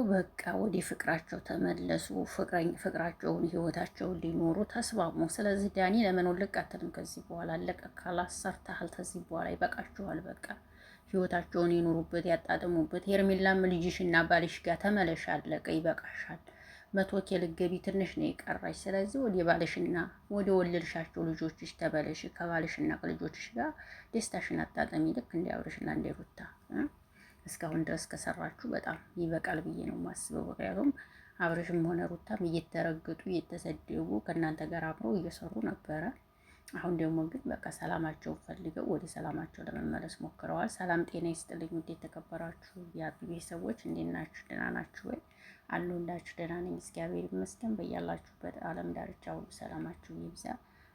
በቃ ወደ ፍቅራቸው ተመለሱ። ፍቅራቸውን ህይወታቸውን ሊኖሩ ተስማሙ። ስለዚህ ዳኒ ለምን ውልቅ አትልም? ከዚህ በኋላ አለቀ። ካላሰርታል ከዚህ በኋላ ይበቃችኋል። በቃ ህይወታቸውን ይኑሩበት፣ ያጣጥሙበት። ሄርሜላም ልጅሽና ባልሽ ጋር ተመለሽ። አለቀ። ይበቃሻል። 100K ልትገቢ ትንሽ ነው የቀራሽ። ስለዚህ ወደ ባልሽና ወደ ወለድሻቸው ልጆችሽ ተበለሽ። ከባልሽና ከልጆችሽ ጋር ደስታሽን አጣጠሚ። ልክ እንደ አብርሽና እንደ ሩታ እስካሁን ድረስ ከሰራችሁ በጣም ይበቃል ብዬ ነው የማስበው። ምክንያቱም አብርሽም ሆነ ሩታም እየተረገጡ እየተሰደቡ ከእናንተ ጋር አብረው እየሰሩ ነበረ። አሁን ደግሞ ግን በቃ ሰላማቸውን ፈልገው ወደ ሰላማቸው ለመመለስ ሞክረዋል። ሰላም ጤና ይስጥልኝ። ውድ የተከበራችሁ የአቢ ቤተሰቦች እንዴት ናችሁ? ደህና ናችሁ ወይ? አለሁላችሁ። ደህና ነኝ እግዚአብሔር ይመስገን። በያላችሁበት ዓለም ዳርቻ ሁሉ ሰላማችሁ ይብዛ።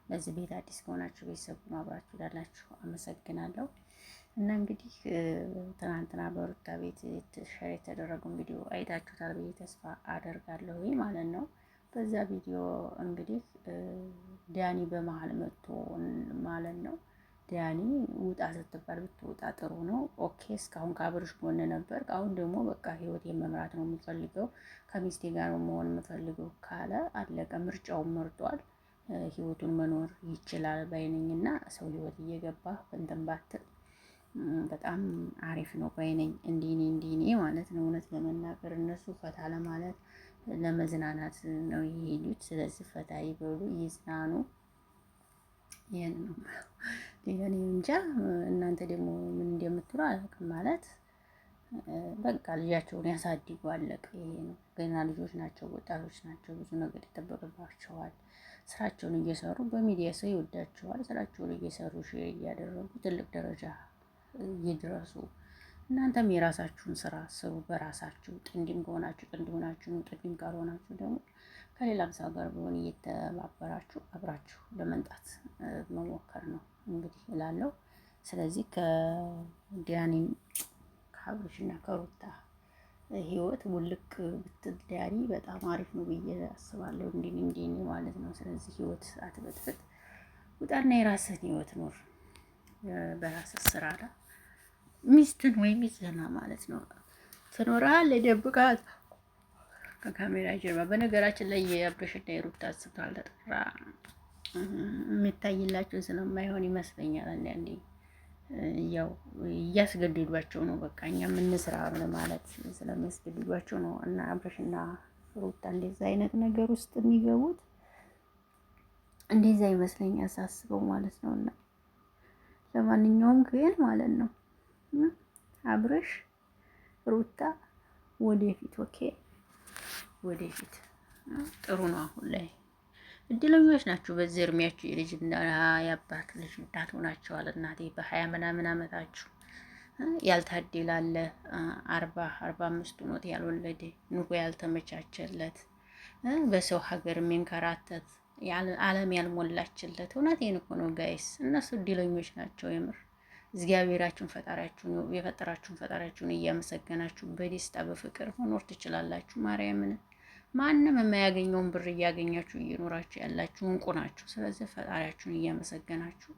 ለዚህ ቤት አዲስ ከሆናችሁ ቤተሰቡ አብራችሁ ላላችሁ አመሰግናለሁ። እና እንግዲህ ትናንትና በሩታ ቤት ሸር የተደረገውን ቪዲዮ አይታችሁታል ብዬ ተስፋ አደርጋለሁ ማለት ነው። በዛ ቪዲዮ እንግዲህ ዳኒ በመሀል መጥቶ ማለት ነው። ዳኒ ውጣ ስትባል ብትወጣ ጥሩ ነው። ኦኬ እስካሁን ከአብርሽ ጎን ነበር። አሁን ደግሞ በቃ ህይወቴን መምራት ነው የምፈልገው ከሚስቴ ጋር መሆን የምፈልገው ካለ አለቀ። ምርጫውን መርጧል። ህይወቱን መኖር ይችላል ባይነኝና ሰው ህይወት እየገባ እንትን ባትል በጣም አሪፍ ነው ባይነኝ። እንዲኔ ማለት ነው። እውነት ለመናገር እነሱ ፈታ ለማለት ለመዝናናት ነው የሄዱት። ስለዚህ ፈታ ይበሉ ይዝናኑ። ይሄን ነው ሌላ እኔ እንጃ። እናንተ ደግሞ ምን እንደምትሉ አላውቅም። ማለት በቃ ልጃቸውን ያሳድጉ አለቀ። ይሄ ነው። ገና ልጆች ናቸው፣ ወጣቶች ናቸው። ብዙ ነገር ይጠበቅባቸዋል። ስራቸውን እየሰሩ በሚዲያ ሰው ይወዳቸዋል። ስራቸውን እየሰሩ ሼር እያደረጉ ትልቅ ደረጃ ይድረሱ። እናንተም የራሳችሁን ስራ ስሩ በራሳችሁ። ጥንድም ከሆናችሁ ጥንድ ሆናችሁ ነው። ጥንድም ካልሆናችሁ ደግሞ ከሌላም ሰው ጋር ቢሆን እየተባበራችሁ አብራችሁ ለመምጣት መሞከር ነው እንግዲህ እላለሁ። ስለዚህ ከዳኒም ከአብርሽና ከሩታ ህይወት ውልቅ ብትል ዳኒ በጣም አሪፍ ነው ብዬ አስባለሁ። እንዲህ ማለት ነው። ስለዚህ ህይወት አትበጥብጥ፣ ውጣና የራስህን ህይወት ኖር። በራስህ ስራ ላይ ሚስትን ወይ ሚስትና ማለት ነው ትኖራለህ። ደብቃት ከካሜራ ጀርባ። በነገራችን ላይ የአብርሽና የሩታ ስም ካልተጠራ የሚታይላቸው ስለማይሆን ይመስለኛል አንዳንዴ ያው እያስገድዷቸው ነው። በቃ እኛ የምንስራ ማለት ስለሚያስገድዷቸው ነው። እና አብርሽና ሩታ እንደዛ አይነት ነገር ውስጥ የሚገቡት እንደዛ ይመስለኛል ሳስበው ማለት ነው። እና ለማንኛውም ግን ማለት ነው አብርሽ ሩታ ወደፊት ኦኬ፣ ወደፊት ጥሩ ነው። አሁን ላይ እድለኞች ናችሁ። በዚህ እድሜያችሁ የልጅና የአባት ልጅ እናት ሆናችኋል። እናቴ በ20 ምናምን አመታችሁ ያልታደላለ 45 ሆኖት ያልወለደ ኑሮ ያልተመቻቸለት በሰው ሀገር የሚንከራተት ዓለም ያልሞላችለት። እውነቴን እኮ ነው ጋይስ። እነሱ እድለኞች ናቸው የምር። እግዚአብሔራችሁን የፈጠራችሁን ፈጣሪያችሁን እያመሰገናችሁ በደስታ በፍቅር መኖር ትችላላችሁ። ማርያምን ማንም የማያገኘውን ብር እያገኛችሁ እየኖራችሁ ያላችሁ እንቁ ናችሁ። ስለዚህ ፈጣሪያችሁን እያመሰገናችሁ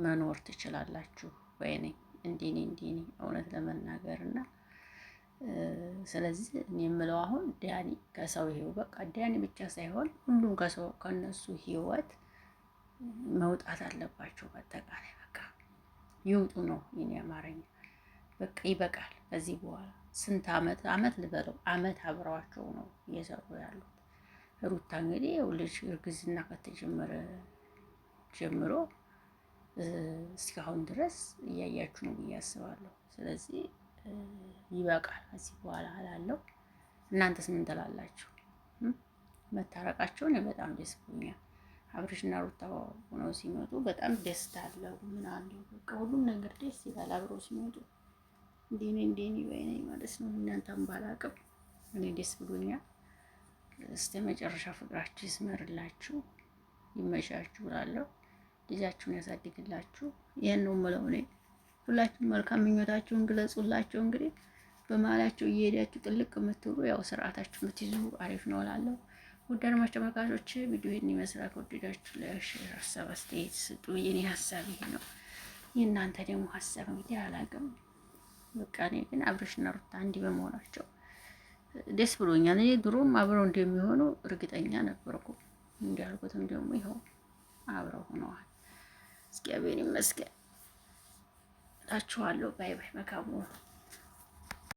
መኖር ትችላላችሁ። ወይኔ እንዲኔ እውነት ለመናገር እና ስለዚህ እኔ የምለው አሁን ዳኒ ከሰው ህይወት በቃ ዳኒ ብቻ ሳይሆን ሁሉም ከነሱ ህይወት መውጣት አለባቸው። በአጠቃላይ በቃ ይውጡ ነው የኔ አማርኛ። በቃ ይበቃል። ከዚህ በኋላ ስንት አመት ልበለው አመት አብረዋቸው ነው እየሰሩ ያሉት። ሩታ እንግዲህ ያው ልጅ እርግዝና ከተጀመረ ጀምሮ እስካሁን ድረስ እያያችሁ ነው ብዬ አስባለሁ። ስለዚህ ይበቃል ከዚህ በኋላ እላለሁ። እናንተስ ምን ትላላችሁ? መታረቃቸውን በጣም ደስ ብሎኛል። አብርሽና ሩታ ሆነው ሲመጡ በጣም ደስታ አለው። ምን አለው በቃ ሁሉም ነገር ደስ ይላል አብረው ሲመጡ። እንዴ ወይኔ ማለት ነው። እናንተም ባላቅም እኔ ደስ ብሎኛል። እስከ መጨረሻ ፍቅራችሁ ይስመርላችሁ፣ ይመሻችሁ እላለሁ። ልጃችሁን ያሳድግላችሁ። ይሄን ነው የምለው እኔ። ሁላችሁም መልካም ምኞታችሁን ግለጹላቸው። እንግዲህ በመሀላችሁ እየሄዳችሁ ጥልቅ የምትሉ ያው ስርዓታችሁ የምትይዙ አሪፍ ነው እላለሁ። ውድ አድማጭ ተመልካቾች ቪዲዮ ይህን ይመስላል። ከወደዳችሁ ለሼር ሀሳብ አስተያየት ስጡ። የኔ ሀሳብ ይሄ ነው። የእናንተ ደግሞ ሀሳብ እንግዲህ አላውቅም። በቃ እኔ ግን አብርሽና ሩታ እንዲህ በመሆናቸው ደስ ብሎኛል። እኔ ድሮም አብረው እንደሚሆኑ እርግጠኛ ነበርኩ። እንዲያልኩትም ደግሞ ይኸው አብረው ሆነዋል። እግዚአብሔር ይመስገን እላችኋለሁ። ባይ ባይ። መካሙ